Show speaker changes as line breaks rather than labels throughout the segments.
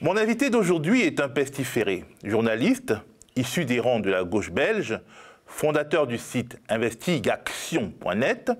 Mon invité d'aujourd'hui est un pestiféré, journaliste, issu des rangs de la gauche belge, fondateur du site investigation.net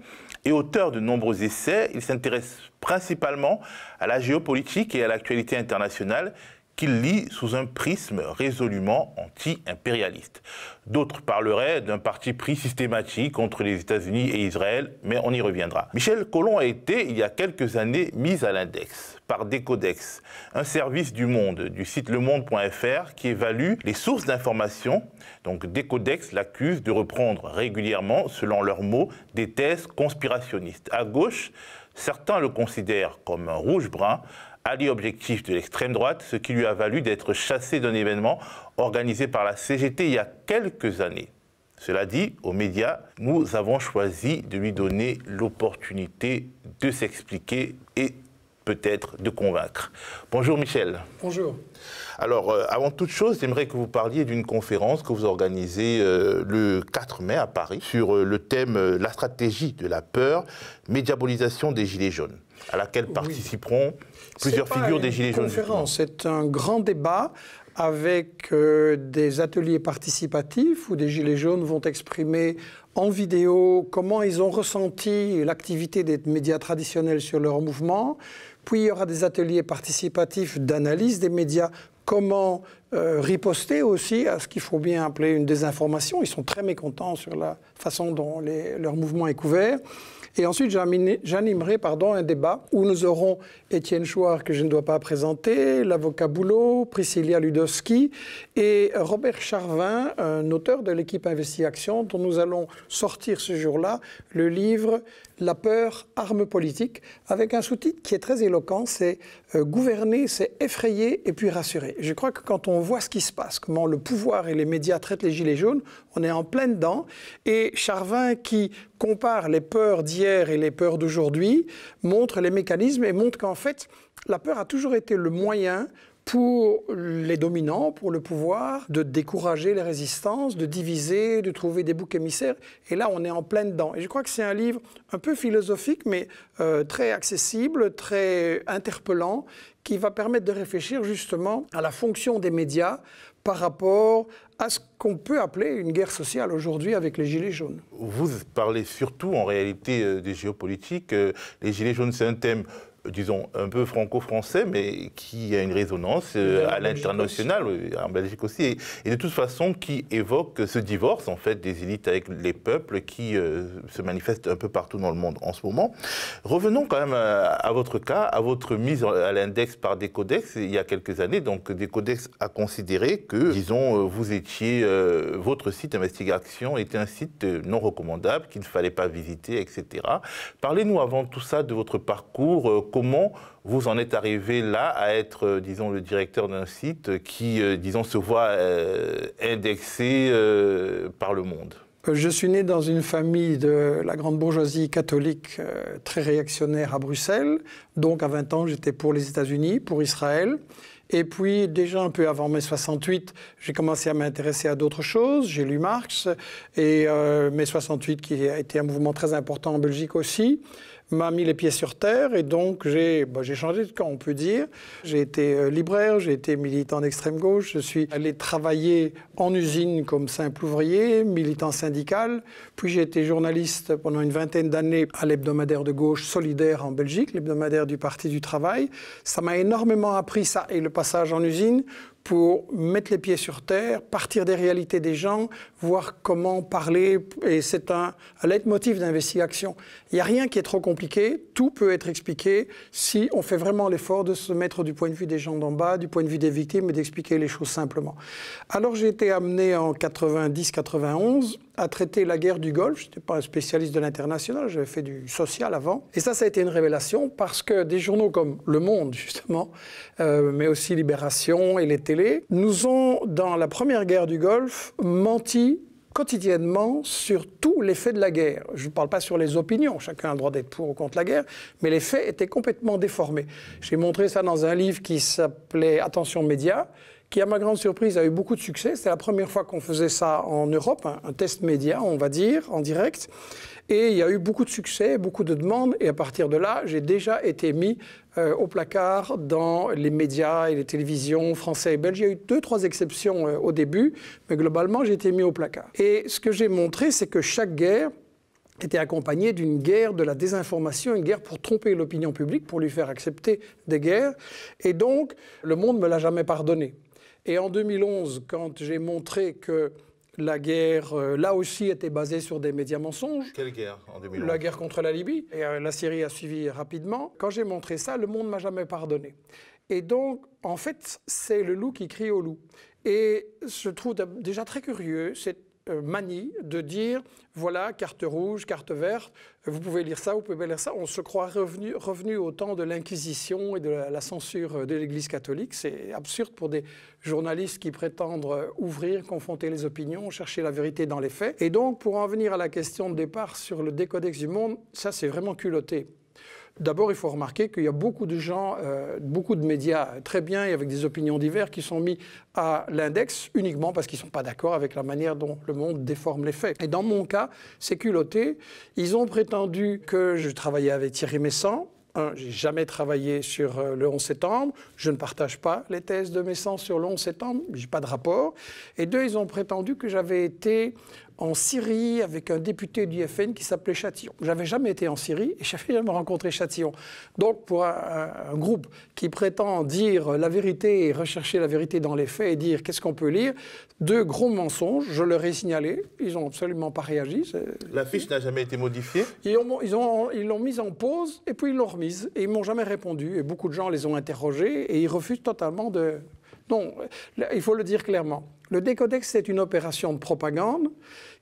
et auteur de nombreux essais. Il s'intéresse principalement à la géopolitique et à l'actualité internationale qu'il lit sous un prisme résolument anti-impérialiste. D'autres parleraient d'un parti pris systématique contre les États-Unis et Israël, mais on y reviendra. Michel Colomb a été, il y a quelques années, mis à l'index par Decodex, un service du Monde, du site lemonde.fr, qui évalue les sources d'information. Donc Decodex l'accuse de reprendre régulièrement, selon leurs mots, des thèses conspirationnistes. À gauche, certains le considèrent comme un rouge-brun, allié objectif de l'extrême droite, ce qui lui a valu d'être chassé d'un événement organisé par la CGT il y a quelques années. Cela dit, aux médias, nous avons choisi de lui donner l'opportunité de s'expliquer et peut-être de convaincre. Bonjour Michel.
Bonjour.
Alors, avant toute chose, j'aimerais que vous parliez d'une conférence que vous organisez le 4 mai à Paris sur le thème « La stratégie de la peur, médiabolisation des Gilets jaunes », à laquelle participeront plusieurs figures des Gilets jaunes.
C'est un grand débat avec des ateliers participatifs où des Gilets jaunes vont exprimer en vidéo comment ils ont ressenti l'activité des médias traditionnels sur leur mouvement. Puis il y aura des ateliers participatifs d'analyse des médias, comment riposter aussi à ce qu'il faut bien appeler une désinformation. Ils sont très mécontents sur la façon dont leur mouvement est couvert. Et ensuite, j'animerai un débat où nous aurons Étienne Chouard, que je ne dois pas présenter, l'avocat Boulot, Priscilla Ludowski et Robert Charvin, un auteur de l'équipe Investigation, dont nous allons sortir ce jour-là le livre « La peur, arme politique », avec un sous-titre qui est très éloquent, c'est « Gouverner, c'est effrayer et puis rassurer ». Je crois que quand on voit ce qui se passe, comment le pouvoir et les médias traitent les Gilets jaunes, on est en plein dedans. Et Charvin, qui compare les peurs d'hier et les peurs d'aujourd'hui, montre les mécanismes et montre qu'en fait, la peur a toujours été le moyen pour les dominants, pour le pouvoir, de décourager les résistances, de diviser, de trouver des boucs émissaires. Et là, on est en plein dedans. Et je crois que c'est un livre un peu philosophique, mais très accessible, très interpellant, qui va permettre de réfléchir justement à la fonction des médias par rapport à ce qu'on peut appeler une guerre sociale aujourd'hui avec les Gilets jaunes.
Vous parlez surtout en réalité des géopolitiques. Les Gilets jaunes, c'est un thème, disons, un peu franco-français, mais qui a une résonance à l'international, en Belgique aussi, et de toute façon qui évoque ce divorce, en fait, des élites avec les peuples qui se manifeste un peu partout dans le monde en ce moment. Revenons quand même à votre cas, à votre mise à l'index par Decodex il y a quelques années. Donc, Decodex a considéré que, disons, vous étiez, votre site Investigation était un site non recommandable, qu'il ne fallait pas visiter, etc. Parlez-nous avant tout ça de votre parcours. Comment vous en êtes arrivé là à être, disons, le directeur d'un site qui, disons, se voit indexé par le monde?
Je suis né dans une famille de la grande bourgeoisie catholique très réactionnaire à Bruxelles. Donc à 20 ans, j'étais pour les États-Unis, pour Israël. Et puis, déjà un peu avant mai 68, j'ai commencé à m'intéresser à d'autres choses. J'ai lu Marx et mai 68, qui a été un mouvement très important en Belgique aussi, m'a mis les pieds sur terre et donc j'ai changé de camp, on peut dire. J'ai été libraire, j'ai été militant d'extrême gauche, je suis allé travailler en usine comme simple ouvrier, militant syndical, puis j'ai été journaliste pendant une vingtaine d'années à l'hebdomadaire de gauche Solidaire en Belgique, l'hebdomadaire du Parti du Travail. Ça m'a énormément appris, ça et le passage en usine, pour mettre les pieds sur terre, partir des réalités des gens, voir comment parler. Et c'est un leitmotiv d'investigation. Il n'y a rien qui est trop compliqué, tout peut être expliqué si on fait vraiment l'effort de se mettre du point de vue des gens d'en bas, du point de vue des victimes et d'expliquer les choses simplement. Alors j'ai été amené en 90-91 à traiter la guerre du Golfe. Je n'étais pas un spécialiste de l'international, j'avais fait du social avant. Et ça a été une révélation parce que des journaux comme Le Monde, justement, mais aussi Libération et les télés, nous ont, dans la première guerre du Golfe, menti quotidiennement sur tous les faits de la guerre. Je ne parle pas sur les opinions, chacun a le droit d'être pour ou contre la guerre, mais les faits étaient complètement déformés. J'ai montré ça dans un livre qui s'appelait « Attention médias », qui, à ma grande surprise, a eu beaucoup de succès. C'était la première fois qu'on faisait ça en Europe, un test média, on va dire, en direct. Et il y a eu beaucoup de succès, beaucoup de demandes. Et à partir de là, j'ai déjà été mis au placard dans les médias et les télévisions français et belges. Il y a eu 2-3 exceptions au début, mais globalement, j'ai été mis au placard. Et ce que j'ai montré, c'est que chaque guerre était accompagnée d'une guerre de la désinformation, une guerre pour tromper l'opinion publique, pour lui faire accepter des guerres. Et donc, le monde ne me l'a jamais pardonné. Et en 2011, quand j'ai montré que la guerre, là aussi, était basée sur des médias mensonges.
Quelle guerre en 2011?
La guerre contre la Libye. Et la Syrie a suivi rapidement. Quand j'ai montré ça, le monde ne m'a jamais pardonné. Et donc, en fait, c'est le loup qui crie au loup. Et je trouve déjà très curieux cette manie de dire, voilà, carte rouge, carte verte, vous pouvez lire ça, vous pouvez lire ça. On se croit revenu au temps de l'Inquisition et de la censure de l'Église catholique. C'est absurde pour des journalistes qui prétendent ouvrir, confronter les opinions, chercher la vérité dans les faits. Et donc, pour en venir à la question de départ sur le décodex du monde, ça c'est vraiment culotté. D'abord, il faut remarquer qu'il y a beaucoup de gens, beaucoup de médias très bien et avec des opinions diverses qui sont mis à l'index uniquement parce qu'ils ne sont pas d'accord avec la manière dont le monde déforme les faits. Et dans mon cas, c'est culotté. Ils ont prétendu que je travaillais avec Thierry Messant. Je n'ai jamais travaillé sur le 11 septembre. Je ne partage pas les thèses de Messant sur le 11 septembre. Je n'ai pas de rapport. Et 2, ils ont prétendu que j'avais été en Syrie avec un député du FN qui s'appelait Chatillon. Je n'avais jamais été en Syrie et je n'avais jamais rencontré Chatillon. Donc pour un groupe qui prétend dire la vérité et rechercher la vérité dans les faits et dire qu'est-ce qu'on peut lire, 2 gros mensonges, je leur ai signalé, ils n'ont absolument pas réagi.
La fiche n'a jamais été modifiée?
Ils l'ont mise en pause et puis ils l'ont remise et ils ne m'ont jamais répondu. Et beaucoup de gens les ont interrogés et ils refusent totalement de... Non, il faut le dire clairement. Le décodex, c'est une opération de propagande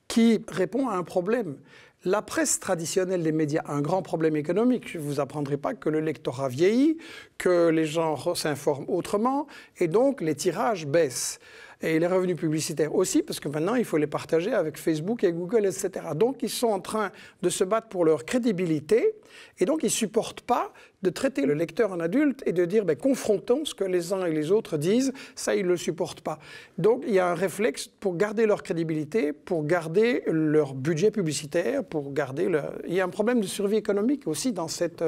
qui répond à un problème. La presse traditionnelle des médias a un grand problème économique. Je ne vous apprendrai pas que le lectorat vieillit, que les gens s'informent autrement, et donc les tirages baissent. Et les revenus publicitaires aussi, parce que maintenant, il faut les partager avec Facebook et Google, etc. Donc, ils sont en train de se battre pour leur crédibilité, et donc, ils ne supportent pas de traiter le lecteur en adulte et de dire, confrontons ce que les uns et les autres disent, ça, ils ne le supportent pas. Donc, il y a un réflexe pour garder leur crédibilité, pour garder leur budget publicitaire, pour garder leur... Il y a un problème de survie économique aussi dans cette...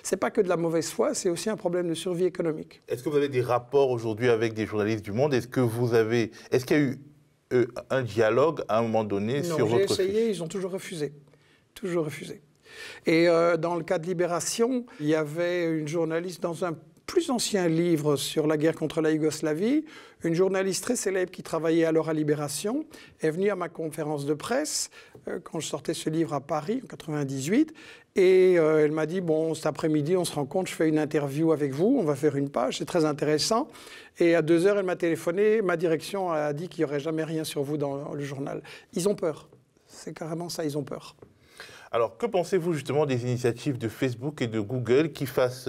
C'est pas que de la mauvaise foi, c'est aussi un problème de survie économique.
Est-ce que vous avez des rapports aujourd'hui avec des journalistes du monde? Est-ce qu'il y a eu un dialogue à un moment donné sur votre fiche?
Non, j'ai essayé, ils ont toujours refusé. Toujours refusé. Et dans le cas de Libération, il y avait une journaliste dans un plus ancien livre sur la guerre contre la Yougoslavie, une journaliste très célèbre qui travaillait alors à Libération, est venue à ma conférence de presse quand je sortais ce livre à Paris en 1998, et elle m'a dit, bon, cet après-midi, on se rencontre, je fais une interview avec vous, on va faire une page, c'est très intéressant. Et à 2 heures, elle m'a téléphoné, ma direction a dit qu'il n'y aurait jamais rien sur vous dans le journal. Ils ont peur, c'est carrément ça, ils ont peur.
Alors, que pensez-vous justement des initiatives de Facebook et de Google qui, face,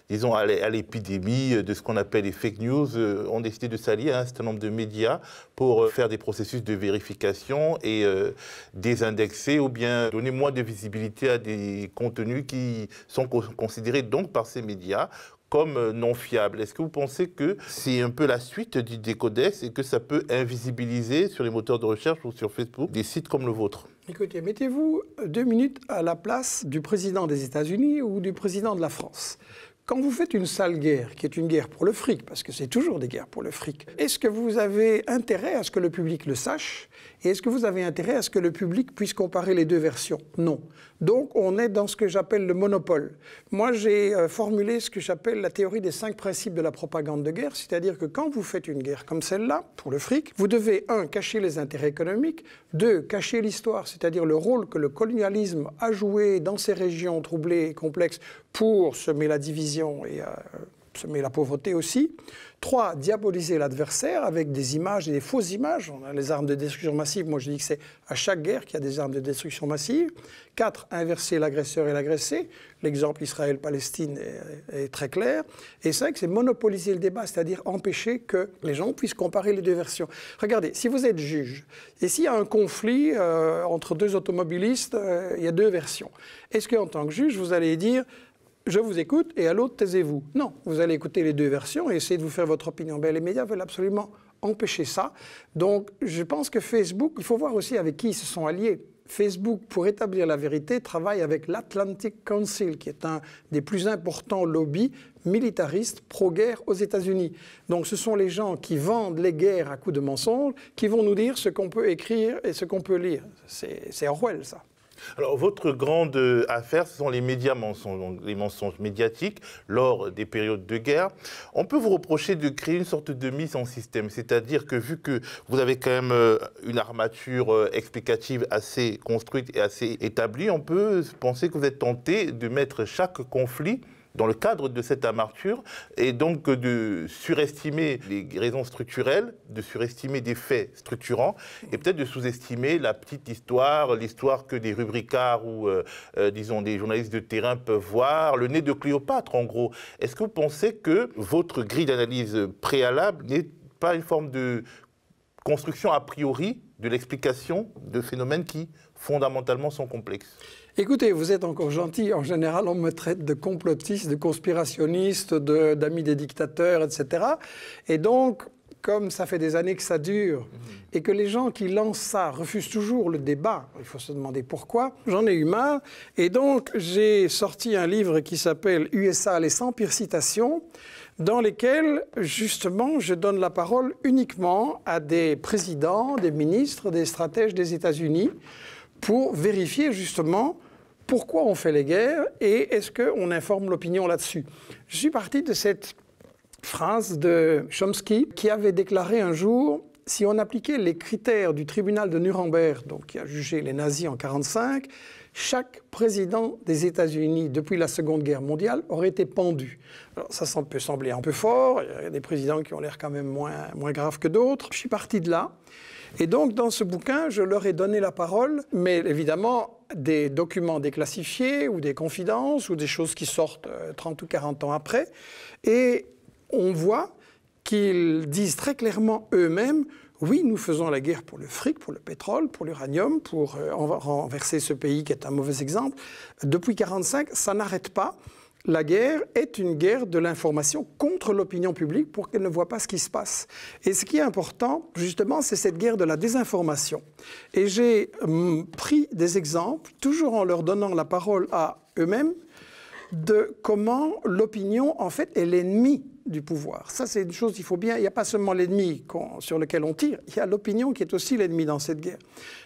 disons, à l'épidémie de ce qu'on appelle les fake news, ont décidé de s'allier à un certain nombre de médias pour faire des processus de vérification et désindexer ou bien donner moins de visibilité à des contenus qui sont considérés donc par ces médias comme non fiables? Est-ce que vous pensez que c'est un peu la suite du décodex et que ça peut invisibiliser sur les moteurs de recherche ou sur Facebook des sites comme le vôtre?
Écoutez, mettez-vous 2 minutes à la place du président des États-Unis ou du président de la France. Quand vous faites une sale guerre, qui est une guerre pour le fric, parce que c'est toujours des guerres pour le fric, est-ce que vous avez intérêt à ce que le public le sache? Et est-ce que vous avez intérêt à ce que le public puisse comparer les 2 versions? Non. Donc, on est dans ce que j'appelle le monopole. Moi, j'ai formulé ce que j'appelle la théorie des 5 principes de la propagande de guerre, c'est-à-dire que quand vous faites une guerre comme celle-là, pour le fric, vous devez, 1, cacher les intérêts économiques, 2, cacher l'histoire, c'est-à-dire le rôle que le colonialisme a joué dans ces régions troublées et complexes pour semer la division et semer la pauvreté aussi. 3, diaboliser l'adversaire avec des images et des fausses images. On a les armes de destruction massive. Moi, je dis que c'est à chaque guerre qu'il y a des armes de destruction massive. 4, inverser l'agresseur et l'agressé. L'exemple Israël-Palestine est très clair. Et 5, c'est monopoliser le débat, c'est-à-dire empêcher que les gens puissent comparer les 2 versions. Regardez, si vous êtes juge, et s'il y a un conflit entre 2 automobilistes, il y a 2 versions. Est-ce qu'en tant que juge, vous allez dire je vous écoute et à l'autre, taisez-vous. Non, vous allez écouter les deux versions et essayer de vous faire votre opinion. Ben, les médias veulent absolument empêcher ça. Donc, je pense que Facebook, il faut voir aussi avec qui ils se sont alliés. Facebook, pour établir la vérité, travaille avec l'Atlantic Council, qui est un des plus importants lobbies militaristes pro-guerre aux États-Unis. Donc ce sont les gens qui vendent les guerres à coups de mensonges qui vont nous dire ce qu'on peut écrire et ce qu'on peut lire. C'est Orwell, ça.
Alors, votre grande affaire, ce sont les médias mensonges, donc les mensonges médiatiques lors des périodes de guerre. On peut vous reprocher de créer une sorte de mise en système, c'est-à-dire que vu que vous avez quand même une armature explicative assez construite et assez établie, on peut penser que vous êtes tenté de mettre chaque conflit dans le cadre de cette armature, et donc de surestimer les raisons structurelles, de surestimer des faits structurants, et peut-être de sous-estimer la petite histoire, l'histoire que des rubricards ou, disons, des journalistes de terrain peuvent voir, le nez de Cléopâtre, en gros. Est-ce que vous pensez que votre grille d'analyse préalable n'est pas une forme de construction a priori de l'explication de phénomènes qui, fondamentalement, sont complexes ?
Écoutez, vous êtes encore gentil. En général, on me traite de complotiste, de conspirationniste, d'amis des dictateurs, etc. Et donc, comme ça fait des années que ça dure et que les gens qui lancent ça refusent toujours le débat, il faut se demander pourquoi, j'en ai eu marre. Et donc, j'ai sorti un livre qui s'appelle « USA, les 100 pires citations », dans lesquels, justement, je donne la parole uniquement à des présidents, des ministres, des stratèges des États-Unis pour vérifier, justement, pourquoi on fait les guerres et est-ce qu'on informe l'opinion là-dessus. Je suis parti de cette phrase de Chomsky qui avait déclaré un jour « Si on appliquait les critères du tribunal de Nuremberg, donc qui a jugé les nazis en 1945, chaque président des États-Unis depuis la Seconde Guerre mondiale aurait été pendu. » Alors ça peut sembler un peu fort, il y a des présidents qui ont l'air quand même moins graves que d'autres. Je suis parti de là. Et donc, dans ce bouquin, je leur ai donné la parole, mais évidemment, des documents déclassifiés ou des confidences ou des choses qui sortent 30 ou 40 ans après. Et on voit qu'ils disent très clairement eux-mêmes « Oui, nous faisons la guerre pour le fric, pour le pétrole, pour l'uranium, pour renverser ce pays qui est un mauvais exemple. Depuis 1945, ça n'arrête pas. La guerre est une guerre de l'information contre l'opinion publique pour qu'elle ne voit pas ce qui se passe. Et ce qui est important, justement, c'est cette guerre de la désinformation. Et j'ai pris des exemples, toujours en leur donnant la parole à eux-mêmes, de comment l'opinion, en fait, est l'ennemi du pouvoir. Ça, c'est une chose qu'il faut bien... Il n'y a pas seulement l'ennemi sur lequel on tire, il y a l'opinion qui est aussi l'ennemi dans cette guerre.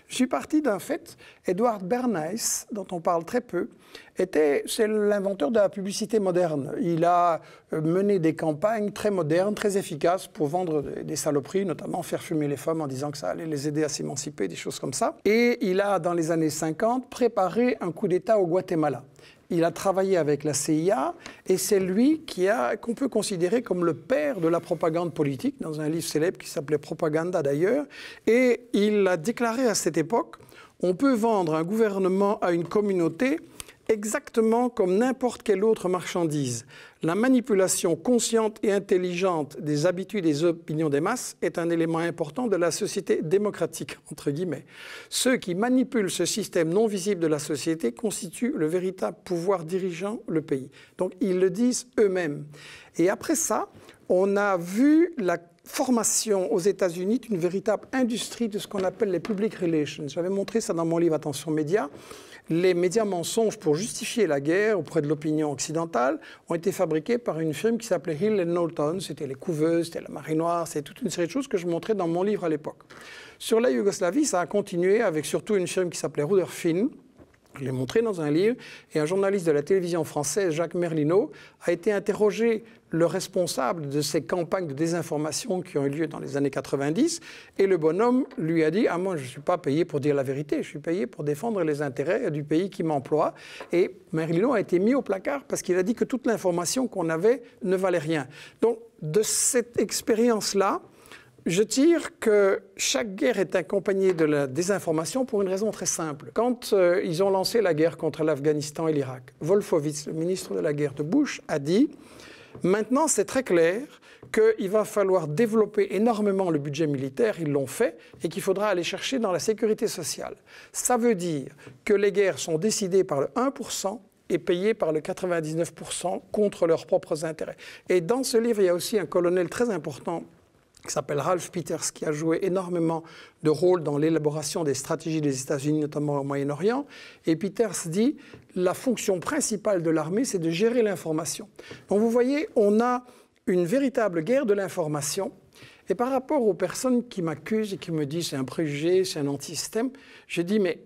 Je suis parti d'un fait. Edward Bernays, dont on parle très peu, c'est l'inventeur de la publicité moderne. Il a mené des campagnes très modernes, très efficaces pour vendre des saloperies, notamment faire fumer les femmes en disant que ça allait les aider à s'émanciper, des choses comme ça. Et il a, dans les années 50, préparé un coup d'État au Guatemala. Il a travaillé avec la CIA et c'est lui qu'on peut considérer comme le père de la propagande politique, dans un livre célèbre qui s'appelait Propaganda d'ailleurs. Et il a déclaré à cette époque, on peut vendre un gouvernement à une communauté exactement comme n'importe quelle autre marchandise. La manipulation consciente et intelligente des habitudes et des opinions des masses est un élément important de la société démocratique, entre guillemets. Ceux qui manipulent ce système non visible de la société constituent le véritable pouvoir dirigeant le pays. Donc ils le disent eux-mêmes. Et après ça, on a vu la formation aux États-Unis d'une véritable industrie de ce qu'on appelle les public relations. J'avais montré ça dans mon livre Attention médias. Les médias mensonges pour justifier la guerre auprès de l'opinion occidentale ont été fabriqués par une firme qui s'appelait Hill & Knowlton. C'était les couveuses, c'était la marée noire, c'est toute une série de choses que je montrais dans mon livre à l'époque. Sur la Yougoslavie, ça a continué avec surtout une firme qui s'appelait Rutherford. Je l'ai montré dans un livre, et un journaliste de la télévision française, Jacques Merlino, a été interrogé le responsable de ces campagnes de désinformation qui ont eu lieu dans les années 90, et le bonhomme lui a dit « Ah, moi, je ne suis pas payé pour dire la vérité, je suis payé pour défendre les intérêts du pays qui m'emploie. » Et Merlino a été mis au placard parce qu'il a dit que toute l'information qu'on avait ne valait rien. Donc, de cette expérience-là, je tire que chaque guerre est accompagnée de la désinformation pour une raison très simple. Quand ils ont lancé la guerre contre l'Afghanistan et l'Irak, Wolfowitz, le ministre de la guerre de Bush, a dit « Maintenant, c'est très clair qu'il va falloir développer énormément le budget militaire, ils l'ont fait, et qu'il faudra aller chercher dans la sécurité sociale. Ça veut dire que les guerres sont décidées par le 1% et payés par le 99% contre leurs propres intérêts. Et dans ce livre, il y a aussi un colonel très important qui s'appelle Ralph Peters, qui a joué énormément de rôle dans l'élaboration des stratégies des États-Unis, notamment au Moyen-Orient. Et Peters dit « La fonction principale de l'armée, c'est de gérer l'information ». Donc vous voyez, on a une véritable guerre de l'information. Et par rapport aux personnes qui m'accusent et qui me disent « c'est un préjugé, c'est un anti-système », je dis « mais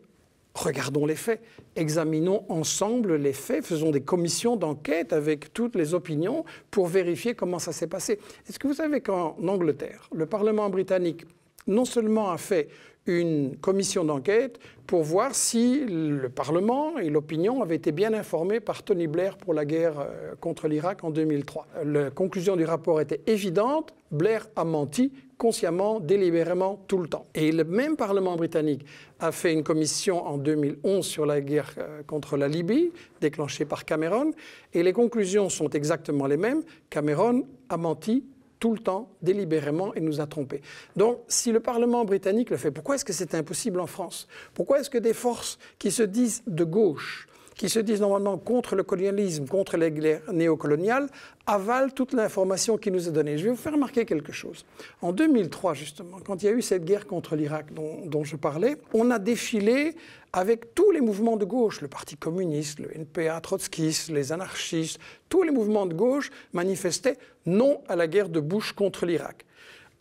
regardons les faits, examinons ensemble les faits, faisons des commissions d'enquête avec toutes les opinions pour vérifier comment ça s'est passé. » Est-ce que vous savez qu'en Angleterre, le Parlement britannique non seulement a fait une commission d'enquête pour voir si le Parlement et l'opinion avaient été bien informés par Tony Blair pour la guerre contre l'Irak en 2003. La conclusion du rapport était évidente, Blair a menti consciemment, délibérément, tout le temps. Et le même Parlement britannique a fait une commission en 2011 sur la guerre contre la Libye, déclenchée par Cameron, et les conclusions sont exactement les mêmes. Cameron a menti tout le temps, délibérément, et nous a trompés. Donc, si le Parlement britannique le fait, pourquoi est-ce que c'est impossible en France? Pourquoi est-ce que des forces qui se disent de gauche, qui se disent normalement contre le colonialisme, contre les guerres néocoloniales, avalent toute l'information qui nous est donnée? Je vais vous faire remarquer quelque chose. En 2003, justement, quand il y a eu cette guerre contre l'Irak dont je parlais, on a défilé avec tous les mouvements de gauche, le Parti communiste, le NPA, trotskistes, les anarchistes, tous les mouvements de gauche manifestaient non à la guerre de Bush contre l'Irak.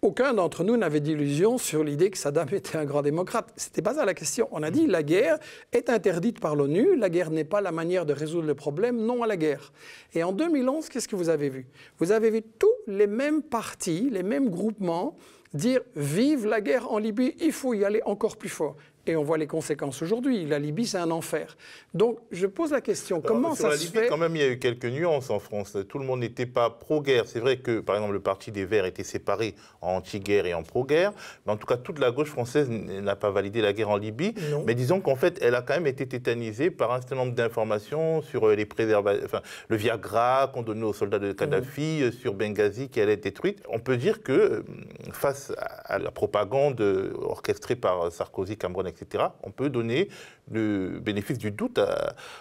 Aucun d'entre nous n'avait d'illusion sur l'idée que Saddam était un grand démocrate. Ce n'était pas ça la question. On a dit la guerre est interdite par l'ONU, la guerre n'est pas la manière de résoudre le problème, non à la guerre. Et en 2011, qu'est-ce que vous avez vu? Vous avez vu tous les mêmes partis, les mêmes groupements dire « vive la guerre en Libye, il faut y aller encore plus fort ». Et on voit les conséquences aujourd'hui. La Libye, c'est un enfer. Donc, je pose la question, comment ça se fait?
Quand même, il y a eu quelques nuances en France. Tout le monde n'était pas pro-guerre. C'est vrai que, par exemple, le Parti des Verts était séparé en anti-guerre et en pro-guerre. Mais en tout cas, toute la gauche française n'a pas validé la guerre en Libye. Non. Mais disons qu'en fait, elle a quand même été tétanisée par un certain nombre d'informations sur les préservatifs, enfin, le Viagra qu'on donnait aux soldats de Kadhafi, sur Benghazi qui allait être détruite. On peut dire que, face à la propagande orchestrée par Sarkozy, Cameron, etc., on peut donner le bénéfice du doute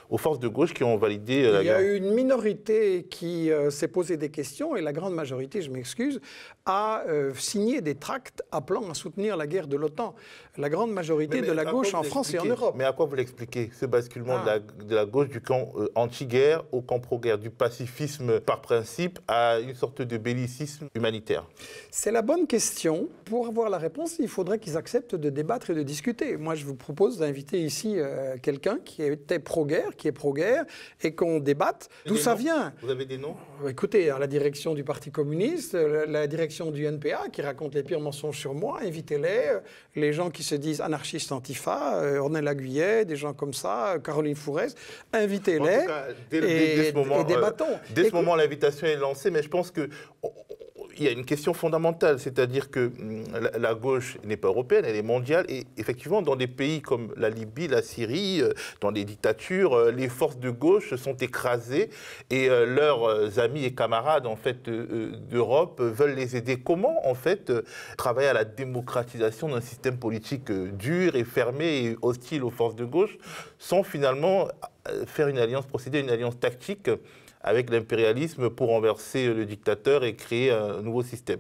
aux forces de gauche qui ont validé la guerre.
Il y a eu une minorité qui s'est posé des questions et la grande majorité, je m'excuse, a signé des tracts appelant à soutenir la guerre de l'OTAN. La grande majorité de la gauche en France et en Europe.
Mais à quoi vous l'expliquez, ce basculement de la gauche du camp anti-guerre au camp pro-guerre, du pacifisme par principe à une sorte de bellicisme humanitaire?
C'est la bonne question. Pour avoir la réponse, il faudrait qu'ils acceptent de débattre et de discuter. Moi, je vous propose d'inviter ici quelqu'un qui était pro-guerre, qui est pro-guerre, et qu'on débatte d'où ça vient.
Vous avez des noms?
Écoutez, la direction du Parti communiste, la direction du NPA, qui raconte les pires mensonges sur moi, invitez-les. Les gens qui se disent anarchistes antifa, Ornella Aguillet, des gens comme ça, Caroline Fourès, invitez-les et débattons.
Dès ce moment, l'invitation est lancée, mais je pense que... Il y a une question fondamentale, c'est-à-dire que la gauche n'est pas européenne, elle est mondiale. Et effectivement, dans des pays comme la Libye, la Syrie, dans des dictatures, les forces de gauche sont écrasées et leurs amis et camarades en fait, d'Europe veulent les aider. Comment, en fait, travailler à la démocratisation d'un système politique dur et fermé et hostile aux forces de gauche sans finalement faire une alliance, procéder à une alliance tactique avec l'impérialisme pour renverser le dictateur et créer un nouveau système.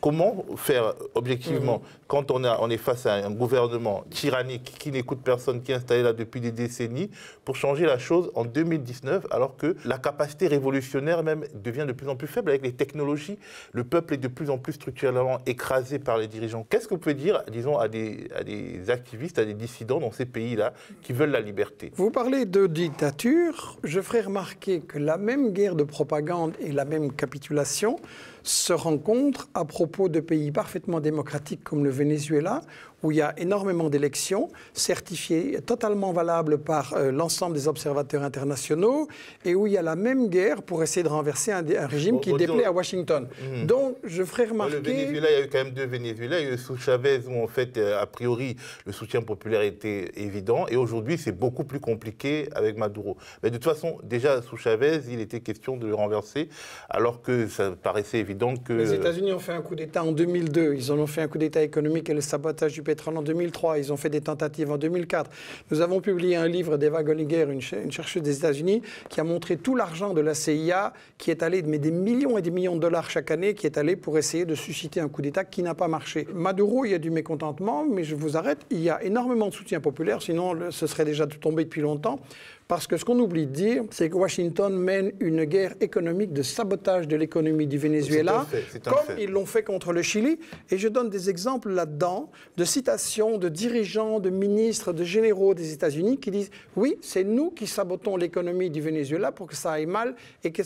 Comment faire objectivement quand on est face à un gouvernement tyrannique qui n'écoute personne, qui est installé là depuis des décennies, pour changer la chose en 2019 alors que la capacité révolutionnaire même devient de plus en plus faible avec les technologies. Le peuple est de plus en plus structurellement écrasé par les dirigeants. Qu'est-ce que vous pouvez dire, disons, à des activistes, à des dissidents dans ces pays-là qui veulent la liberté?
Vous parlez de dictature. Je ferai remarquer que la même guerre de propagande et la même capitulation se rencontrent à propos de pays parfaitement démocratiques comme le Venezuela, où il y a énormément d'élections certifiées, totalement valables par l'ensemble des observateurs internationaux, et où il y a la même guerre pour essayer de renverser un régime qui déplaît à Washington. Donc, je ferai remarquer...
Le Venezuela, il y a eu quand même deux Venezuela. Il y a eu sous Chavez, où en fait, a priori, le soutien populaire était évident, et aujourd'hui, c'est beaucoup plus compliqué avec Maduro. Mais de toute façon, déjà, sous Chavez, il était question de le renverser, alors que ça paraissait évident évident que...
Les États-Unis ont fait un coup d'État en 2002, ils en ont fait un coup d'État économique et le sabotage du pétrole en 2003, ils ont fait des tentatives en 2004. Nous avons publié un livre d'Eva Gollinger, une chercheuse des États-Unis, qui a montré tout l'argent de la CIA qui est allé, mais des millions et des millions de dollars chaque année, qui est allé pour essayer de susciter un coup d'État qui n'a pas marché. Maduro, il y a du mécontentement, mais je vous arrête, il y a énormément de soutien populaire, sinon ce serait déjà tout tombé depuis longtemps. Parce que ce qu'on oublie de dire, c'est que Washington mène une guerre économique de sabotage de l'économie du Venezuela, comme ils l'ont fait contre le Chili. Et je donne des exemples là-dedans de citations de dirigeants, de ministres, de généraux des États-Unis qui disent « Oui, c'est nous qui sabotons l'économie du Venezuela pour que ça aille mal et que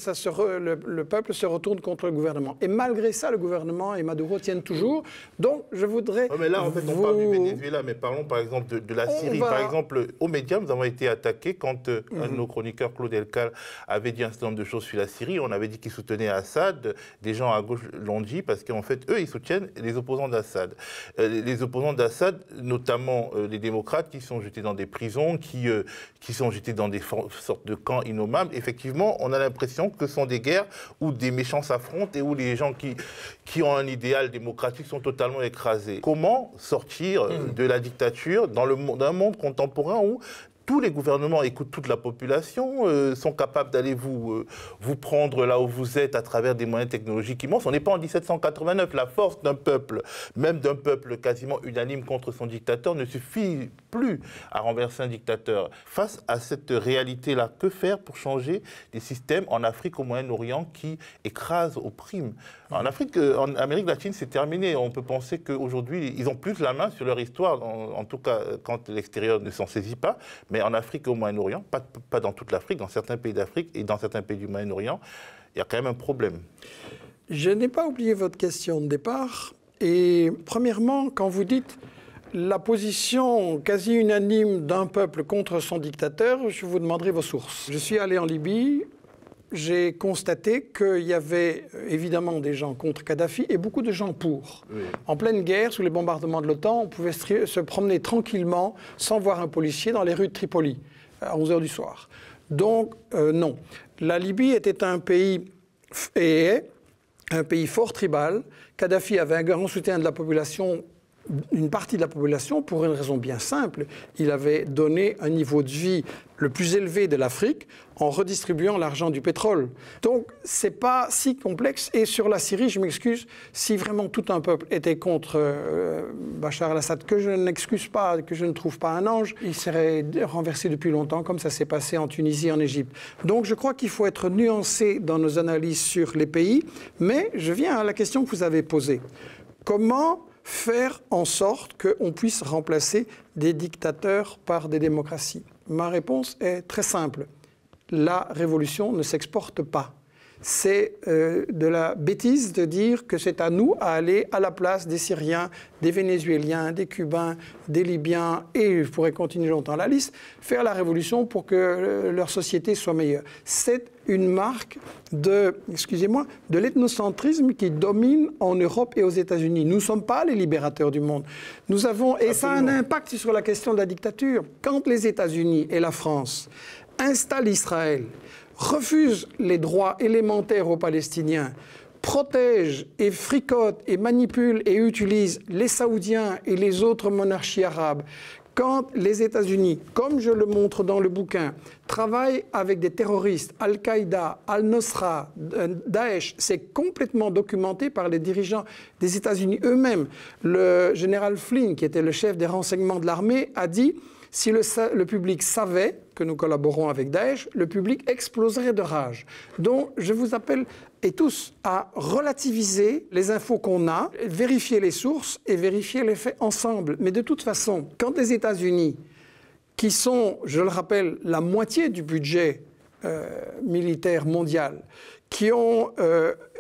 le peuple se retourne contre le gouvernement. » Et malgré ça, le gouvernement et Maduro tiennent toujours. Donc, je voudrais...
mais là, en fait, on parle du Venezuela, mais parlons par exemple de la Syrie. Par exemple, aux médias, nous avons été attaqués quand un de nos chroniqueurs, Claude Elkal, avait dit un certain nombre de choses sur la Syrie. On avait dit qu'il soutenait Assad. Des gens à gauche l'ont dit parce qu'en fait, eux, ils soutiennent les opposants d'Assad. Les opposants d'Assad, notamment les démocrates, qui sont jetés dans des prisons, qui sont jetés dans des sortes de camps innommables. Effectivement, on a l'impression que ce sont des guerres où des méchants s'affrontent et où les gens qui ont un idéal démocratique sont totalement écrasés. Comment sortir de la dictature dans un monde contemporain où tous les gouvernements écoutent toute la population, sont capables d'aller vous prendre là où vous êtes à travers des moyens technologiques immenses. On n'est pas en 1789. La force d'un peuple, même d'un peuple quasiment unanime contre son dictateur, ne suffit plus à renverser un dictateur. Face à cette réalité-là, que faire pour changer des systèmes en Afrique, au Moyen-Orient, qui écrasent, oppriment? En Afrique, en Amérique latine, c'est terminé. On peut penser qu'aujourd'hui, ils ont plus la main sur leur histoire, en tout cas quand l'extérieur ne s'en saisit pas. Mais en Afrique et au Moyen-Orient, pas dans toute l'Afrique, dans certains pays d'Afrique et dans certains pays du Moyen-Orient, il y a quand même un problème.
Je n'ai pas oublié votre question de départ. Et premièrement, quand vous dites la position quasi unanime d'un peuple contre son dictateur, je vous demanderai vos sources. Je suis allé en Libye. J'ai constaté qu'il y avait évidemment des gens contre Kadhafi et beaucoup de gens pour. Oui. En pleine guerre, sous les bombardements de l'OTAN, on pouvait se promener tranquillement sans voir un policier dans les rues de Tripoli à 11 h du soir. Donc, non. La Libye était un pays fort tribal. Kadhafi avait un grand soutien de la population, une partie de la population, pour une raison bien simple. Il avait donné un niveau de vie le plus élevé de l'Afrique en redistribuant l'argent du pétrole. Donc, ce n'est pas si complexe. Et sur la Syrie, je m'excuse, si vraiment tout un peuple était contre Bachar el-Assad, que je n'excuse pas, que je ne trouve pas un ange, il serait renversé depuis longtemps, comme ça s'est passé en Tunisie et en Égypte. Donc, je crois qu'il faut être nuancé dans nos analyses sur les pays. Mais je viens à la question que vous avez posée. Comment faire en sorte qu'on puisse remplacer des dictateurs par des démocraties? Ma réponse est très simple. La révolution ne s'exporte pas. C'est de la bêtise de dire que c'est à nous à aller à la place des Syriens, des Vénézuéliens, des Cubains, des Libyens, et je pourrais continuer longtemps la liste, faire la révolution pour que leur société soit meilleure. C'est une marque de l'ethnocentrisme qui domine en Europe et aux États-Unis. Nous ne sommes pas les libérateurs du monde. Nous avons, et ça a un impact sur la question de la dictature. Quand les États-Unis et la France installent Israël, refusent les droits élémentaires aux Palestiniens, protègent et fricotent et manipulent et utilisent les Saoudiens et les autres monarchies arabes, quand les États-Unis, comme je le montre dans le bouquin, travaillent avec des terroristes, Al-Qaïda, Al-Nusra, Daesh, c'est complètement documenté par les dirigeants des États-Unis eux-mêmes. Le général Flynn, qui était le chef des renseignements de l'armée, a dit « Si le public savait que nous collaborons avec Daesh, le public exploserait de rage. » Donc, je vous appelle, et tous, à relativiser les infos qu'on a, vérifier les sources et vérifier les faits ensemble. Mais de toute façon, quand les États-Unis, qui sont, je le rappelle, la moitié du budget militaire mondial, qui ont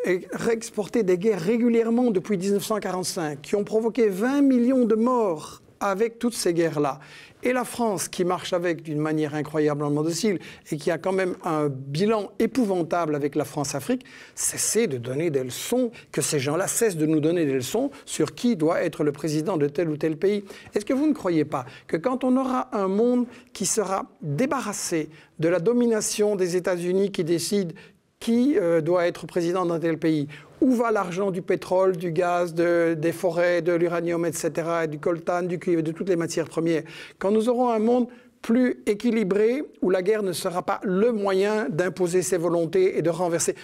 exporté des guerres régulièrement depuis 1945, qui ont provoqué 20 millions de morts avec toutes ces guerres-là, et la France qui marche avec d'une manière incroyablement docile et qui a quand même un bilan épouvantable avec la France-Afrique, cessez de donner des leçons, que ces gens-là cessent de nous donner des leçons sur qui doit être le président de tel ou tel pays. Est-ce que vous ne croyez pas que quand on aura un monde qui sera débarrassé de la domination des États-Unis qui décident qui doit être président d'un tel pays. Où va l'argent du pétrole, du gaz, des forêts, de l'uranium, etc., et du coltan, du cuivre, de toutes les matières premières? Quand nous aurons un monde plus équilibré, où la guerre ne sera pas le moyen d'imposer ses volontés et de renverser.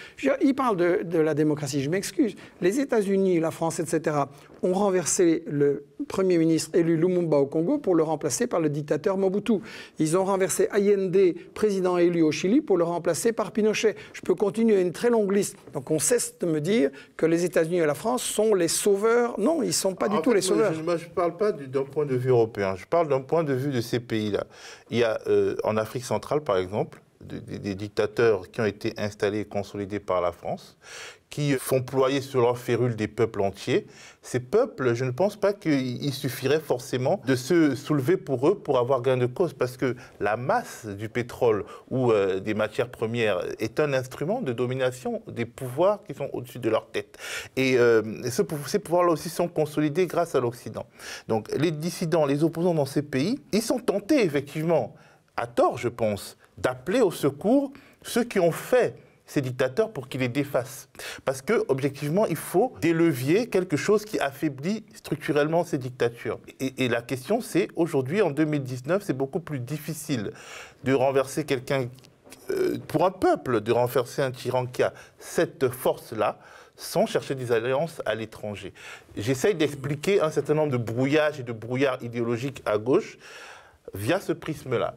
Il parle de la démocratie, je m'excuse. Les États-Unis, la France, etc., ont renversé le Premier ministre élu Lumumba au Congo pour le remplacer par le dictateur Mobutu. Ils ont renversé Allende, président élu au Chili, pour le remplacer par Pinochet. Je peux continuer une très longue liste. Donc on cesse de me dire que les États-Unis et la France sont les sauveurs. Non, ils ne sont pas du tout les sauveurs.
Moi, je ne parle pas d'un point de vue européen. Je parle d'un point de vue de ces pays-là. Il y a en Afrique centrale, par exemple, des dictateurs qui ont été installés et consolidés par la France, qui font ployer sur leur férule des peuples entiers. Ces peuples, je ne pense pas qu'il suffirait forcément de se soulever pour eux pour avoir gain de cause, parce que la masse du pétrole ou des matières premières est un instrument de domination des pouvoirs qui sont au-dessus de leur tête. Et ces pouvoirs-là aussi sont consolidés grâce à l'Occident. Donc les dissidents, les opposants dans ces pays, ils sont tentés effectivement, à tort je pense, d'appeler au secours ceux qui ont fait ces dictateurs pour qu'ils les défassent. Parce que, objectivement, il faut des leviers, quelque chose qui affaiblit structurellement ces dictatures. Et la question, c'est, aujourd'hui, en 2019, c'est beaucoup plus difficile de renverser quelqu'un, pour un peuple, de renverser un tyran qui a cette force-là, sans chercher des alliances à l'étranger. J'essaye d'expliquer un certain nombre de brouillages et de brouillards idéologiques à gauche via ce prisme-là.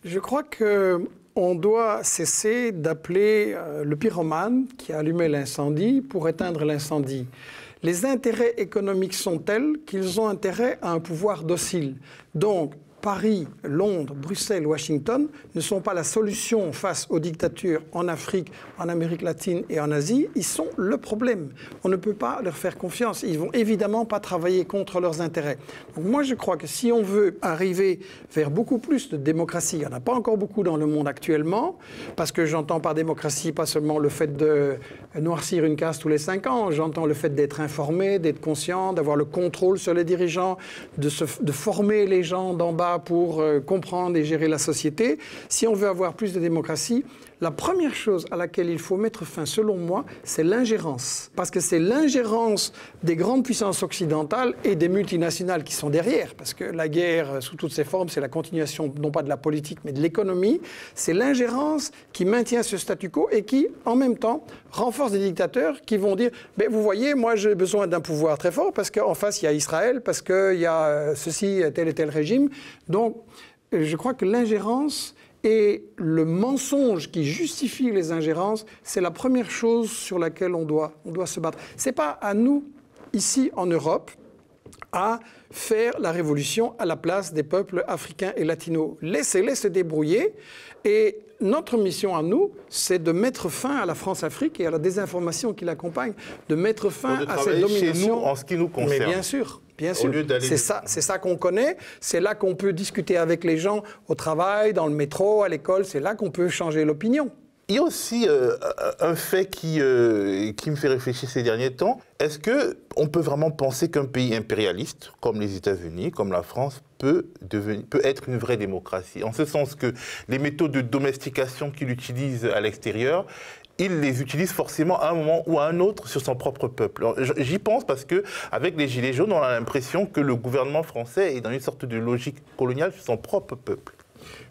Je crois qu'on doit cesser d'appeler le pyromane qui a allumé l'incendie pour éteindre l'incendie. Les intérêts économiques sont tels qu'ils ont intérêt à un pouvoir docile. Donc, Paris, Londres, Bruxelles, Washington ne sont pas la solution face aux dictatures en Afrique, en Amérique latine et en Asie. Ils sont le problème. On ne peut pas leur faire confiance. Ils ne vont évidemment pas travailler contre leurs intérêts. Donc moi, je crois que si on veut arriver vers beaucoup plus de démocratie, il n'y en a pas encore beaucoup dans le monde actuellement, parce que j'entends par démocratie pas seulement le fait de noircir une case tous les 5 ans, j'entends le fait d'être informé, d'être conscient, d'avoir le contrôle sur les dirigeants, de former les gens d'en bas pour comprendre et gérer la société. Si on veut avoir plus de démocratie, la première chose à laquelle il faut mettre fin, selon moi, c'est l'ingérence. Parce que c'est l'ingérence des grandes puissances occidentales et des multinationales qui sont derrière. Parce que la guerre, sous toutes ses formes, c'est la continuation, non pas de la politique, mais de l'économie. C'est l'ingérence qui maintient ce statu quo et qui, en même temps, renforce des dictateurs qui vont dire « vous voyez, moi j'ai besoin d'un pouvoir très fort parce qu'en face, il y a Israël, parce qu'il y a ceci, tel et tel régime. » Donc, je crois que l'ingérence et le mensonge qui justifie les ingérences, c'est la première chose sur laquelle on doit se battre. Ce n'est pas à nous, ici en Europe, à faire la révolution à la place des peuples africains et latinos. Laissez-les se débrouiller. Et notre mission à nous, c'est de mettre fin à la France-Afrique et à la désinformation qui l'accompagne, de mettre fin à cette domination.
Chez nous, en ce qui nous concerne.
Mais bien sûr. Bien sûr, c'est ça qu'on connaît, c'est là qu'on peut discuter avec les gens au travail, dans le métro, à l'école, c'est là qu'on peut changer l'opinion.
Il y a aussi un fait qui me fait réfléchir ces derniers temps. Est-ce qu'on peut vraiment penser qu'un pays impérialiste, comme les États-Unis, comme la France, peut être une vraie démocratie? En ce sens que les méthodes de domestication qu'il utilise à l'extérieur, il les utilise forcément à un moment ou à un autre sur son propre peuple. J'y pense parce qu'avec les Gilets jaunes, on a l'impression que le gouvernement français est dans une sorte de logique coloniale sur son propre peuple.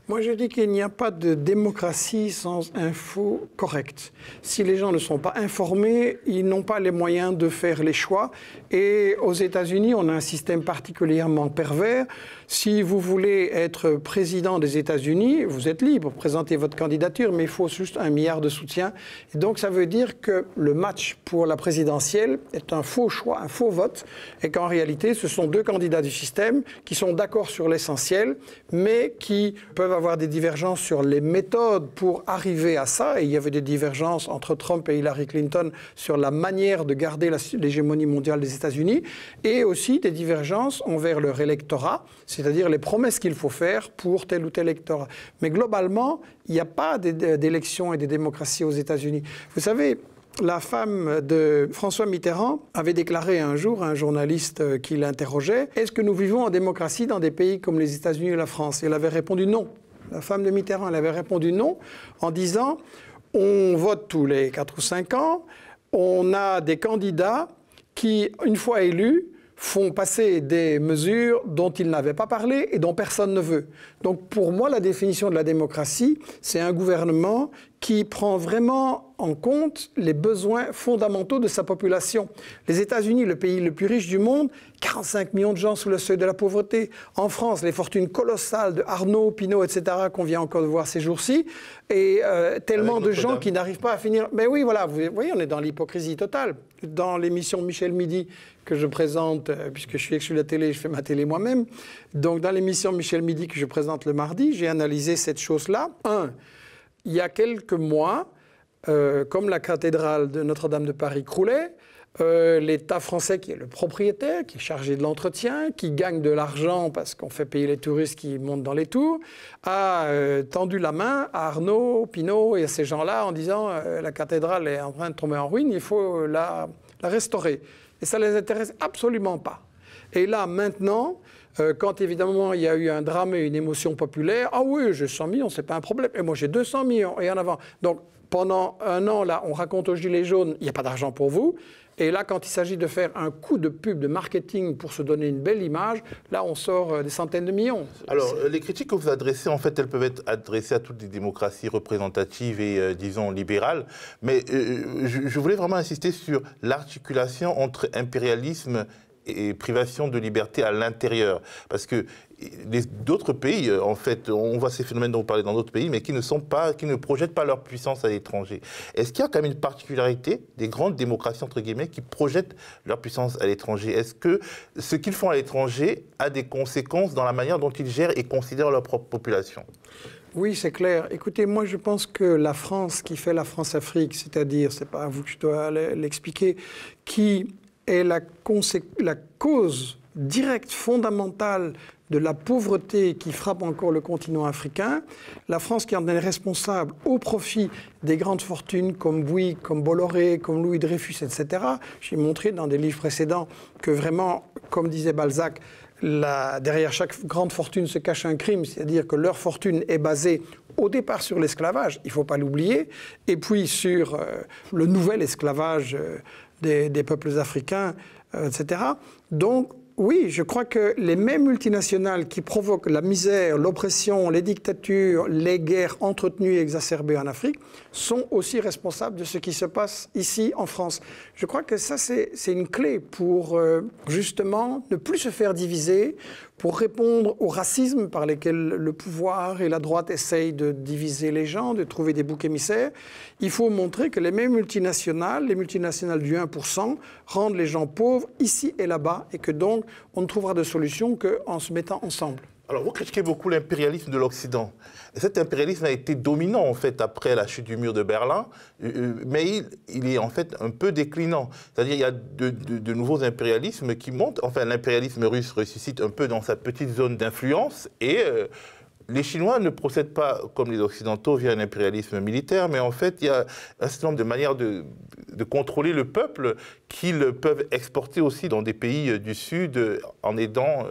Moi, je dis qu'il n'y a pas de démocratie sans info correcte. Si les gens ne sont pas informés, ils n'ont pas les moyens de faire les choix. Et aux États-Unis, on a un système particulièrement pervers. Si vous voulez être président des États-Unis, vous êtes libre, présentez votre candidature, mais il faut juste 1 milliard de soutien. Et donc, ça veut dire que le match pour la présidentielle est un faux choix, un faux vote, et qu'en réalité, ce sont 2 candidats du système qui sont d'accord sur l'essentiel, mais qui peuvent avoir des divergences sur les méthodes pour arriver à ça. Et il y avait des divergences entre Trump et Hillary Clinton sur la manière de garder l'hégémonie mondiale des États-Unis, et aussi des divergences envers leur électorat, c'est-à-dire les promesses qu'il faut faire pour tel ou tel électorat. Mais globalement, il n'y a pas d'élections et de démocratie aux États-Unis. Vous savez, la femme de François Mitterrand avait déclaré un jour à un journaliste qui l'interrogeait « Est-ce que nous vivons en démocratie dans des pays comme les États-Unis et la France ?» Et elle avait répondu non. La femme de Mitterrand, elle avait répondu non en disant « on vote tous les 4 ou 5 ans, on a des candidats qui, une fois élus, font passer des mesures dont ils n'avaient pas parlé et dont personne ne veut. Donc pour moi, la définition de la démocratie, c'est un gouvernement qui prend vraiment en compte les besoins fondamentaux de sa population. Les États-Unis, le pays le plus riche du monde, 45 millions de gens sous le seuil de la pauvreté. En France, les fortunes colossales de Arnaud, Pinault, etc., qu'on vient encore de voir ces jours-ci, et tellement de gens qui n'arrivent pas à finir. Mais oui, voilà, vous voyez, on est dans l'hypocrisie totale. Dans l'émission Michel Midi, que je présente, puisque je suis exclu de la télé, je fais ma télé moi-même. Donc dans l'émission Michel Midi que je présente le mardi, j'ai analysé cette chose-là. Il y a quelques mois, comme la cathédrale de Notre-Dame de Paris croulait, l'État français, qui est le propriétaire, qui est chargé de l'entretien, qui gagne de l'argent parce qu'on fait payer les touristes qui montent dans les tours, a tendu la main à Arnaud, Pinault et à ces gens-là en disant la cathédrale est en train de tomber en ruine, il faut la restaurer. Et ça ne les intéresse absolument pas. Et là, maintenant, quand évidemment il y a eu un drame et une émotion populaire, ah oui, j'ai 100 millions, c'est pas un problème. Et moi j'ai 200 millions et en avant. Donc pendant un an, là, on raconte aux Gilets jaunes, il n'y a pas d'argent pour vous. Et là, quand il s'agit de faire un coup de pub, de marketing pour se donner une belle image, là, on sort des centaines de millions.
Alors, les critiques que vous adressez, en fait, elles peuvent être adressées à toutes les démocraties représentatives et, disons, libérales. Mais je voulais vraiment insister sur l'articulation entre impérialisme et privation de liberté à l'intérieur. Parce que d'autres pays, en fait, on voit ces phénomènes dont vous parlez dans d'autres pays, mais qui ne projettent pas leur puissance à l'étranger. Est-ce qu'il y a quand même une particularité des grandes démocraties, entre guillemets, qui projettent leur puissance à l'étranger? Est-ce que ce qu'ils font à l'étranger a des conséquences dans la manière dont ils gèrent et considèrent leur propre population?
Oui, c'est clair. Écoutez, moi, je pense que la France, qui fait la France-Afrique, c'est-à-dire, c'est pas à vous que je dois l'expliquer, qui est la cause directe, fondamentale de la pauvreté qui frappe encore le continent africain, la France qui en est responsable au profit des grandes fortunes comme Bouygues, comme Bolloré, comme Louis Dreyfus, etc. J'ai montré dans des livres précédents que vraiment, comme disait Balzac, derrière chaque grande fortune se cache un crime, c'est-à-dire que leur fortune est basée au départ sur l'esclavage, il ne faut pas l'oublier, et puis sur le nouvel esclavage des peuples africains, etc. Donc, oui, je crois que les mêmes multinationales qui provoquent la misère, l'oppression, les dictatures, les guerres entretenues et exacerbées en Afrique sont aussi responsables de ce qui se passe ici en France. Je crois que ça, c'est une clé pour justement ne plus se faire diviser, pour répondre au racisme par lesquels le pouvoir et la droite essayent de diviser les gens, de trouver des boucs émissaires. Il faut montrer que les mêmes multinationales, les multinationales du 1%, rendent les gens pauvres ici et là-bas, et que donc on ne trouvera de solution qu'en se mettant ensemble.
Alors, vous critiquez beaucoup l'impérialisme de l'Occident. Cet impérialisme a été dominant, en fait, après la chute du mur de Berlin, mais il est, en fait, un peu déclinant. C'est-à-dire qu'il y a de nouveaux impérialismes qui montent. Enfin, l'impérialisme russe ressuscite un peu dans sa petite zone d'influence et les Chinois ne procèdent pas, comme les Occidentaux, via un impérialisme militaire, mais en fait, il y a un certain nombre de manières de contrôler le peuple qu'ils peuvent exporter aussi dans des pays du Sud en aidant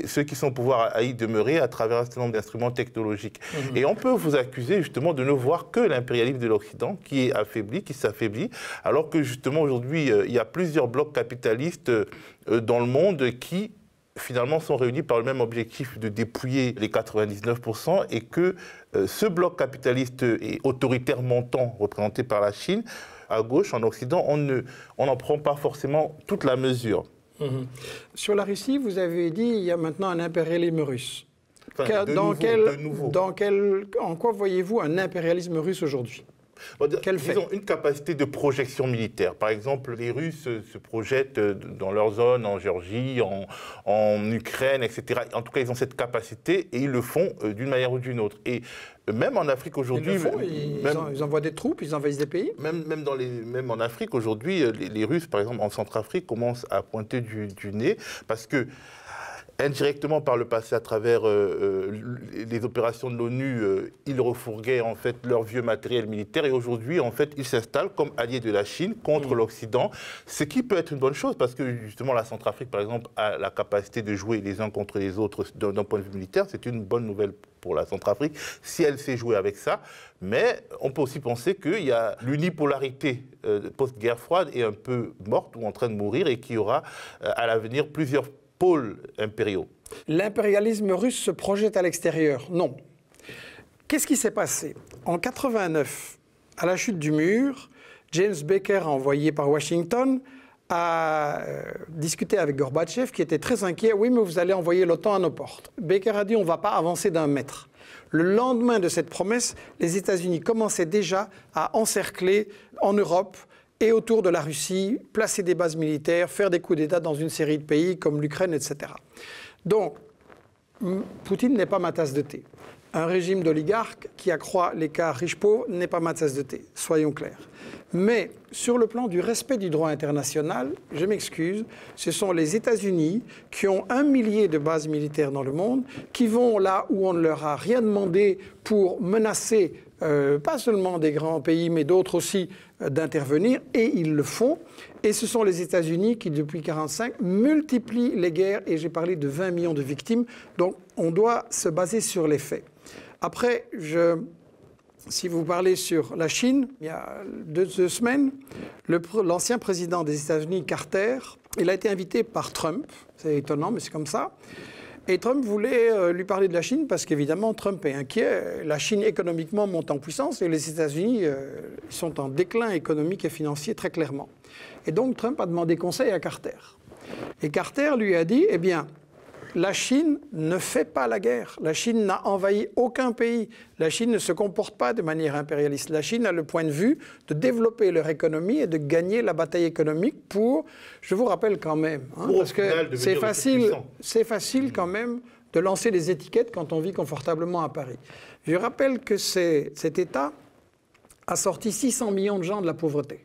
ceux qui sont au pouvoir à y demeurer à travers un certain nombre d'instruments technologiques. Et on peut vous accuser justement de ne voir que l'impérialisme de l'Occident qui est affaibli, qui s'affaiblit, alors que justement aujourd'hui, il y a plusieurs blocs capitalistes dans le monde qui finalement sont réunis par le même objectif de dépouiller les 99% et que ce bloc capitaliste et autoritaire montant représenté par la Chine, à gauche, en Occident, on n'en prend pas forcément toute la mesure.
Sur la Russie, vous avez dit qu'il y a maintenant un impérialisme russe.
Enfin,
En quoi voyez-vous un impérialisme russe aujourd'hui ?
Disons une capacité de projection militaire. Par exemple, les Russes se projettent dans leur zone, en Géorgie, en Ukraine, etc. En tout cas, ils ont cette capacité et ils le font d'une manière ou d'une autre. Et même en Afrique aujourd'hui...
Ils envoient des troupes, ils envahissent des pays.
Même en Afrique aujourd'hui, les Russes, par exemple, en Centrafrique, commencent à pointer du nez parce que Indirectement, par le passé, à travers les opérations de l'ONU, ils refourguaient en fait leur vieux matériel militaire et aujourd'hui, en fait, ils s'installent comme alliés de la Chine contre l'Occident, ce qui peut être une bonne chose parce que justement la Centrafrique, par exemple, a la capacité de jouer les uns contre les autres d'un point de vue militaire. C'est une bonne nouvelle pour la Centrafrique si elle sait jouer avec ça. Mais on peut aussi penser que l'unipolarité post-guerre froide est un peu morte ou en train de mourir et qu'il y aura à l'avenir plusieurs pôles impériaux.
L'impérialisme russe se projette à l'extérieur? Non. Qu'est-ce qui s'est passé? En 89, à la chute du mur, James Baker, envoyé par Washington, a discuté avec Gorbatchev, qui était très inquiet. Oui, mais vous allez envoyer l'OTAN à nos portes. Baker a dit on ne va pas avancer d'un mètre. Le lendemain de cette promesse, les États-Unis commençaient déjà à encercler en Europe et autour de la Russie, placer des bases militaires, faire des coups d'État dans une série de pays comme l'Ukraine, etc. Donc, Poutine n'est pas ma tasse de thé. Un régime d'oligarques qui accroît l'écart riche-pauvre n'est pas ma tasse de thé, soyons clairs. Mais sur le plan du respect du droit international, je m'excuse, ce sont les États-Unis qui ont 1 millier de bases militaires dans le monde, qui vont là où on ne leur a rien demandé pour menacer pas seulement des grands pays, mais d'autres aussi, d'intervenir, et ils le font. Et ce sont les États-Unis qui, depuis 1945, multiplient les guerres, et j'ai parlé de 20 millions de victimes, donc on doit se baser sur les faits. Après, si vous parlez sur la Chine, il y a deux semaines, l'ancien président des États-Unis, Carter, il a été invité par Trump, c'est étonnant, mais c'est comme ça. Et Trump voulait lui parler de la Chine parce qu'évidemment, Trump est inquiet. La Chine économiquement monte en puissance et les États-Unis sont en déclin économique et financier très clairement. Et donc Trump a demandé conseil à Carter. Et Carter lui a dit, eh bien, la Chine ne fait pas la guerre. La Chine n'a envahi aucun pays. La Chine ne se comporte pas de manière impérialiste. La Chine a le point de vue de développer leur économie et de gagner la bataille économique pour, je vous rappelle quand même, parce que c'est facile quand même de lancer des étiquettes quand on vit confortablement à Paris. Je rappelle que cet État a sorti 600 millions de gens de la pauvreté.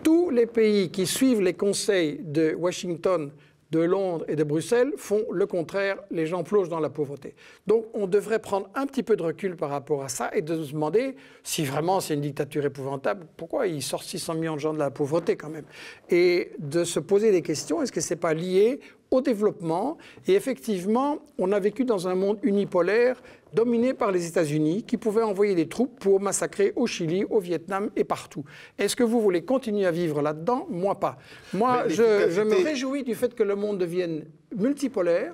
Tous les pays qui suivent les conseils de Washington, de Londres et de Bruxelles font le contraire, les gens plongent dans la pauvreté. Donc on devrait prendre un petit peu de recul par rapport à ça et de se demander si vraiment c'est une dictature épouvantable, pourquoi il sort 600 millions de gens de la pauvreté quand même? Et de se poser des questions, est-ce que ce n'est pas lié au développement? Et effectivement, on a vécu dans un monde unipolaire dominé par les États-Unis qui pouvaient envoyer des troupes pour massacrer au Chili, au Vietnam et partout. Est-ce que vous voulez continuer à vivre là-dedans? Moi, pas. Moi, je me réjouis du fait que le monde devienne multipolaire.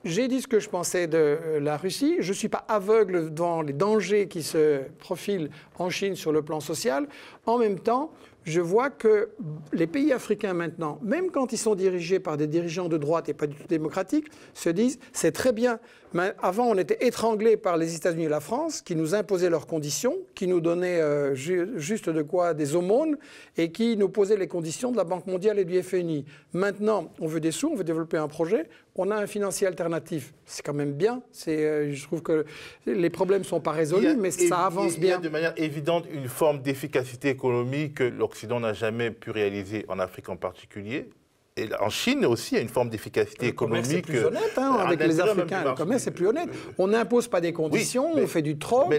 J'ai dit ce que je pensais de la Russie. Je ne suis pas aveugle devant les dangers qui se profilent en Chine sur le plan social. En même temps, je vois que les pays africains maintenant, même quand ils sont dirigés par des dirigeants de droite et pas du tout démocratiques, se disent c'est très bien. Mais avant, on était étranglés par les États-Unis et la France, qui nous imposaient leurs conditions, qui nous donnaient juste de quoi des aumônes, et qui nous posaient les conditions de la Banque mondiale et du FMI. Maintenant, on veut des sous, on veut développer un projet, on a un financier alternatif. C'est quand même bien. Je trouve que les problèmes ne sont pas résolus, mais ça avance bien.
Il y a de manière évidente une forme d'efficacité économique que l'Occident n'a jamais pu réaliser, en Afrique en particulier. Et en Chine aussi, il y a une forme d'efficacité économique.
C'est plus honnête avec les Africains. Le commerce, c'est plus honnête. On n'impose pas des conditions, on fait du troc,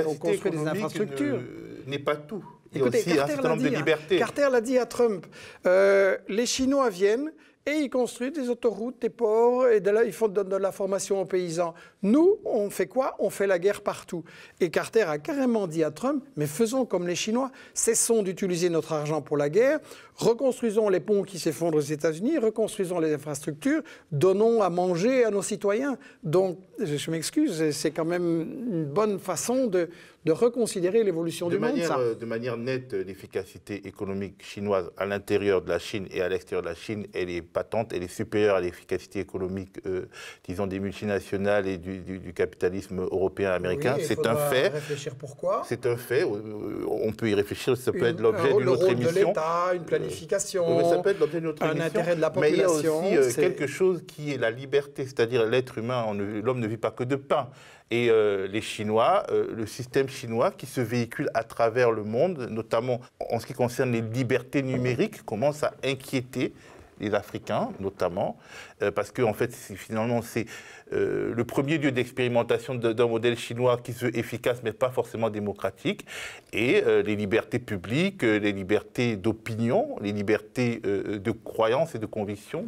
on construit des infrastructures.
N'est pas tout. Il y a
Écoutez,
aussi un certain nombre de libertés.
Carter l'a dit à Trump. Les Chinois viennent et ils construisent des autoroutes, des ports, et ils font de la formation aux paysans. Nous, on fait quoi? On fait la guerre partout. Et Carter a carrément dit à Trump, mais faisons comme les Chinois, cessons d'utiliser notre argent pour la guerre, reconstruisons les ponts qui s'effondrent aux États-Unis, reconstruisons les infrastructures, donnons à manger à nos citoyens. Donc, je m'excuse, c'est quand même une bonne façon de reconsidérer l'évolution du monde, ça.
De manière nette, l'efficacité économique chinoise à l'intérieur de la Chine et à l'extérieur de la Chine, elle est patente, elle est supérieure à l'efficacité économique, disons, des multinationales et du capitalisme européen, américain.
Oui,
c'est un fait.
Réfléchir pourquoi.
C'est un fait. On peut y réfléchir, ça peut être l'objet d'une autre émission.
Le rôle de l'État, une planification,
ça peut être l'objet d'une autre émission.
Un intérêt de la population.
Mais il y a aussi quelque chose qui est la liberté, c'est-à-dire l'être humain, l'homme ne vit pas que de pain. Et les Chinois, le système chinois qui se véhicule à travers le monde, notamment en ce qui concerne les libertés numériques, commence à inquiéter les Africains notamment, parce que en fait, finalement, c'est le premier lieu d'expérimentation d'un modèle chinois qui se veut efficace, mais pas forcément démocratique. Et les libertés publiques, les libertés d'opinion, les libertés de croyance et de conviction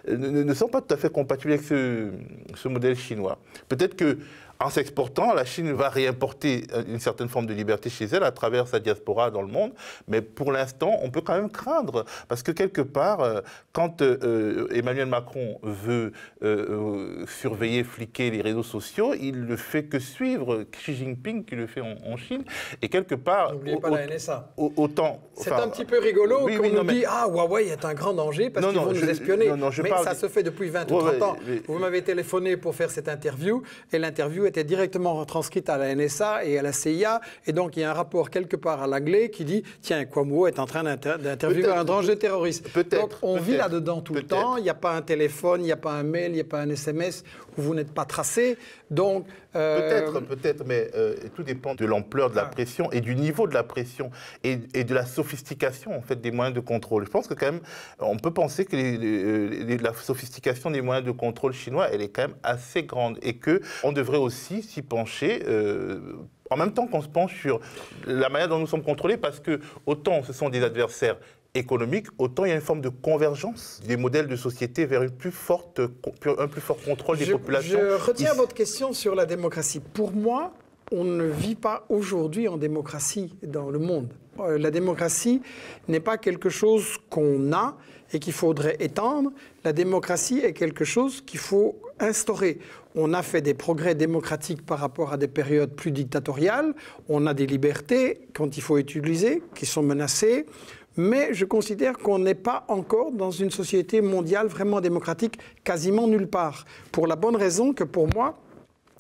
ne sont pas tout à fait compatibles avec ce modèle chinois. Peut-être que en s'exportant, la Chine va réimporter une certaine forme de liberté chez elle à travers sa diaspora dans le monde, mais pour l'instant, on peut quand même craindre, parce que quelque part, quand Emmanuel Macron veut surveiller, fliquer les réseaux sociaux, il ne fait que suivre Xi Jinping qui le fait en Chine, et quelque part...
N'oubliez pas la NSA.
Autant...
C'est un petit peu rigolo quand on nous dit « Ah, Huawei est un grand danger parce qu'ils vont nous espionner ». Mais ça se fait depuis 20 ou 30 ans. Vous m'avez téléphoné pour faire cette interview, et l'interview était directement retranscrite à la NSA et à la CIA, et donc il y a un rapport quelque part à l'anglais qui dit « Tiens, Cuomo est en train d'interviewer un danger terroriste ». Donc on vit là-dedans tout le temps, il n'y a pas un téléphone, il n'y a pas un mail, il n'y a pas un SMS où vous n'êtes pas tracé, donc...
Peut-être, mais tout dépend de l'ampleur de la pression et du niveau de la pression et de la sophistication en fait, des moyens de contrôle. Je pense que quand même, on peut penser que la sophistication des moyens de contrôle chinois, elle est quand même assez grande et qu'on devrait aussi s'y pencher en même temps qu'on se penche sur la manière dont nous sommes contrôlés, parce que autant ce sont des adversaires économique, autant il y a une forme de convergence des modèles de société vers un plus fort contrôle des populations.
Je retiens votre question sur la démocratie. Pour moi, on ne vit pas aujourd'hui en démocratie dans le monde. La démocratie n'est pas quelque chose qu'on a et qu'il faudrait étendre. La démocratie est quelque chose qu'il faut instaurer. On a fait des progrès démocratiques par rapport à des périodes plus dictatoriales. On a des libertés, quand il faut utiliser, qui sont menacées. Mais je considère qu'on n'est pas encore dans une société mondiale vraiment démocratique, quasiment nulle part. Pour la bonne raison que pour moi,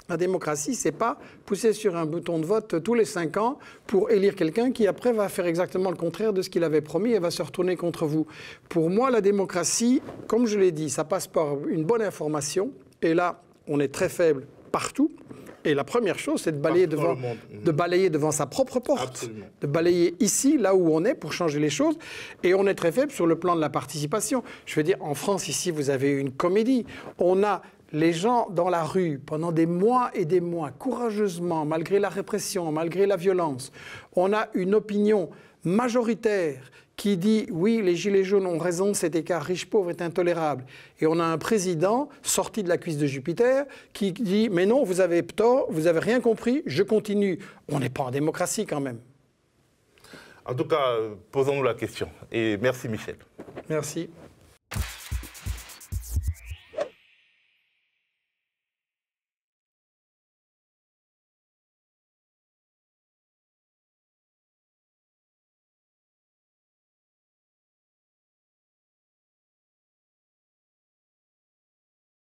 la démocratie, c'est pas pousser sur un bouton de vote tous les 5 ans pour élire quelqu'un qui après va faire exactement le contraire de ce qu'il avait promis et va se retourner contre vous. Pour moi, la démocratie, comme je l'ai dit, ça passe par une bonne information. Et là, on est très faible partout. Et la première chose, c'est de balayer devant sa propre porte.
Absolument.
De balayer ici, là où on est, pour changer les choses. Et on est très faible sur le plan de la participation. Je veux dire, en France, ici, vous avez une comédie. On a les gens dans la rue, pendant des mois et des mois, courageusement, malgré la répression, malgré la violence. On a une opinion majoritaire qui dit « oui, les gilets jaunes ont raison, cet écart riche-pauvre est intolérable ». Et on a un président sorti de la cuisse de Jupiter qui dit « mais non, vous avez tort, vous n'avez rien compris, je continue ». On n'est pas en démocratie quand même.
En tout cas, posons-nous la question. Et merci Michel.
Merci.